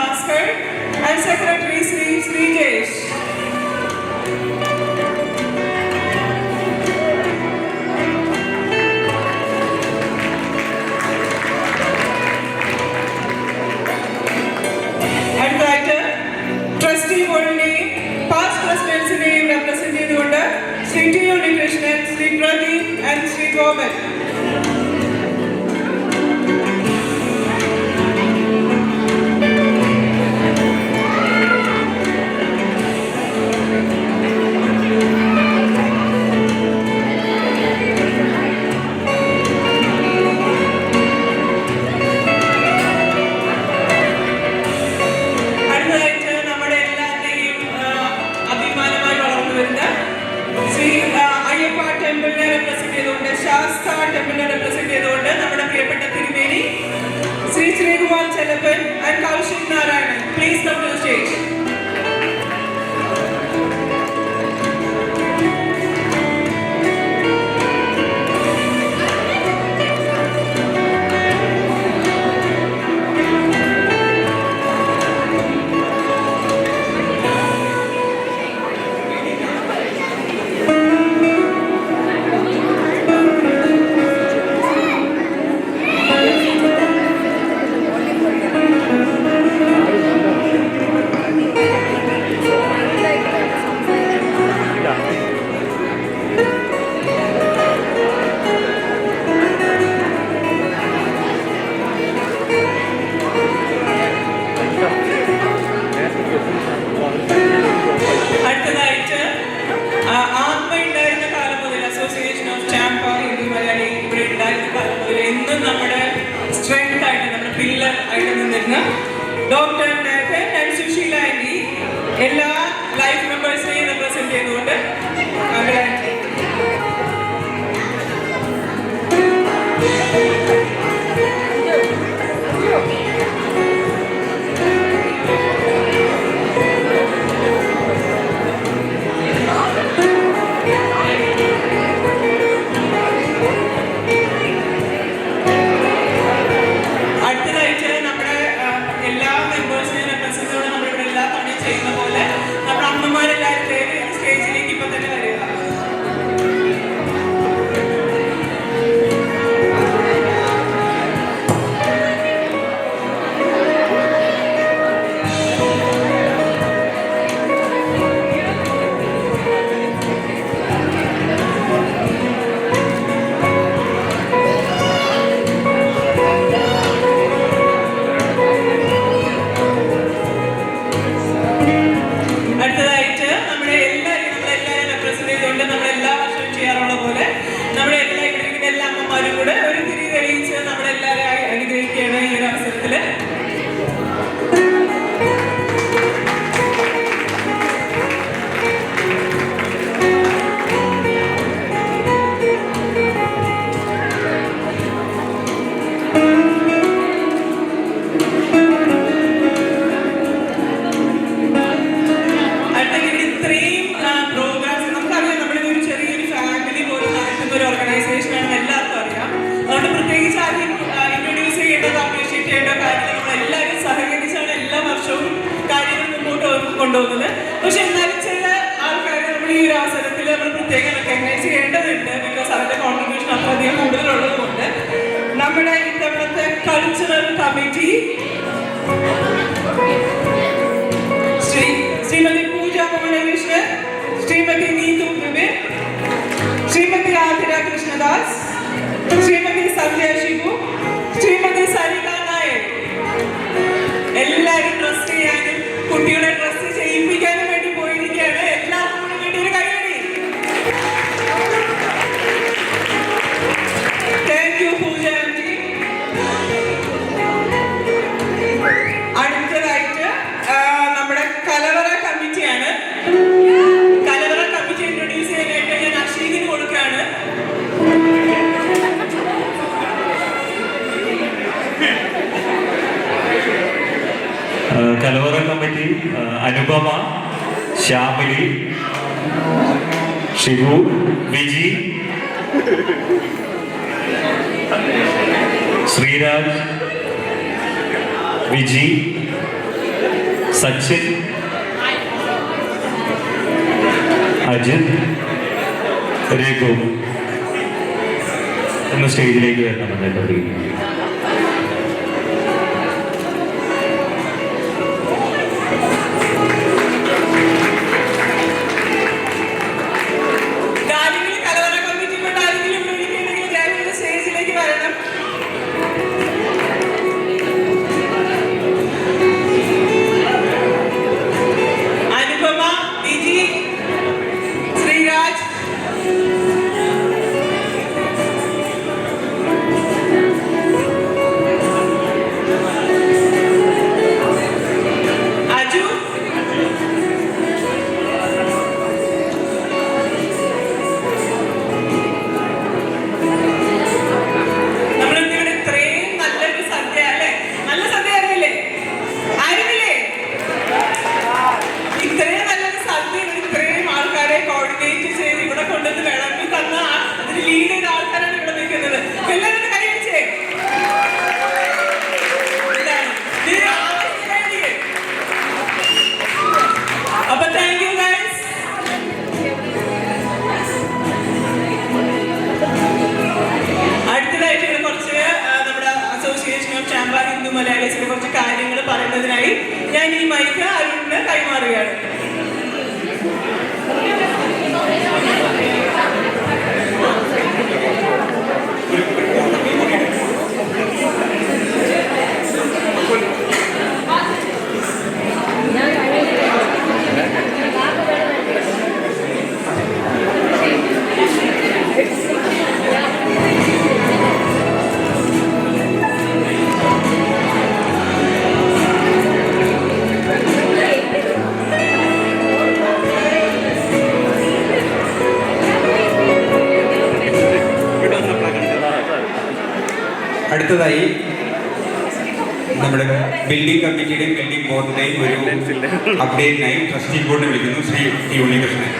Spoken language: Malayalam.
Bhaskar and Secretary Sri Srijesh. And writer, Trustee Volney, past presidents name represented under Sri T. Unikrishnan, Sri Pradeep and Sri Govind. And Kaushik Narayanan, please come to the stage. Dr. Nathan and Sushila Andy, എല്ലാ ലൈഫ് മെമ്പേഴ്സിനെയും റെപ്രസെന്റ് ചെയ്തുകൊണ്ട് പക്ഷെ എന്നാലും ചില ആൾക്കാരെ നമ്മൾ ഈ ഒരു അവസരത്തിൽ നമ്മൾ പ്രത്യേകം റെക്കഗ്നൈസ് ചെയ്യേണ്ടതുണ്ട്. ബിക്കോസ് അവരുടെ കോൺട്രിബ്യൂഷൻ അത്രയധികം കൂടുതലുള്ളത് കൊണ്ട് നമ്മുടെ ഇത്തവണത്തെ കൾച്ചറൽ കമ്മിറ്റി ശ്രീമതി പൂജ മോഹനകൃഷ്ണൻ, ശ്രീമതി നീതു വിപിൻ, ശ്രീമതി ആതിര കൃഷ്ണദാസ്, ശ്രീമതി സന്ധ്യ ശിവു, ശ്രീമതി സരിക നായർ എല്ലാവരും ട്രസ്റ്റ് ചെയ്യാനും കുട്ടികളെ ട്രസ്റ്റ് ചെയ്യിപ്പിക്കാനും വേണ്ടി പോയിരിക്കുകയാണ്. എല്ലാവർക്കും വേണ്ടി ഒരു കൈയടി. Thank you Pooja aunty. അടുത്തതായിട്ട് നമ്മുടെ കലവറ കമ്മിറ്റിയാണ്. കലവറ കമ്മിറ്റി ഇൻട്രൊഡ്യൂസ് ചെയ്യാനായിട്ട് ഞാൻ അശ്വതിന് കൊടുക്കുകയാണ്. കലവറ കമ്മിറ്റി അനുപമ, ശ്യാമിലി, ഷിബു, വിജി, ശ്രീരാജ്, വിജി, സച്ചിൻ, അജിത്, രഘു ഒന്ന് സ്റ്റേജിലേക്ക് വരണം എല്ലാവരും. മലയാളീസിനെ കുറച്ച് കാര്യങ്ങൾ പറയുന്നതിനായി ഞാൻ ഈ മൈക്ക് അരുണിന് കൈമാറുകയാണ്. അടുത്തതായി നമ്മുടെ ബിൽഡിംഗ് കമ്മിറ്റിയുടെയും ബിൽഡിംഗ് ബോർഡിന്റെയും ഒരു അപ്ഡേറ്റിനായി ട്രസ്റ്റി ബോർഡിനെ വിളിക്കുന്നു ശ്രീ ടി ഉണ്ണികൃഷ്ണൻ.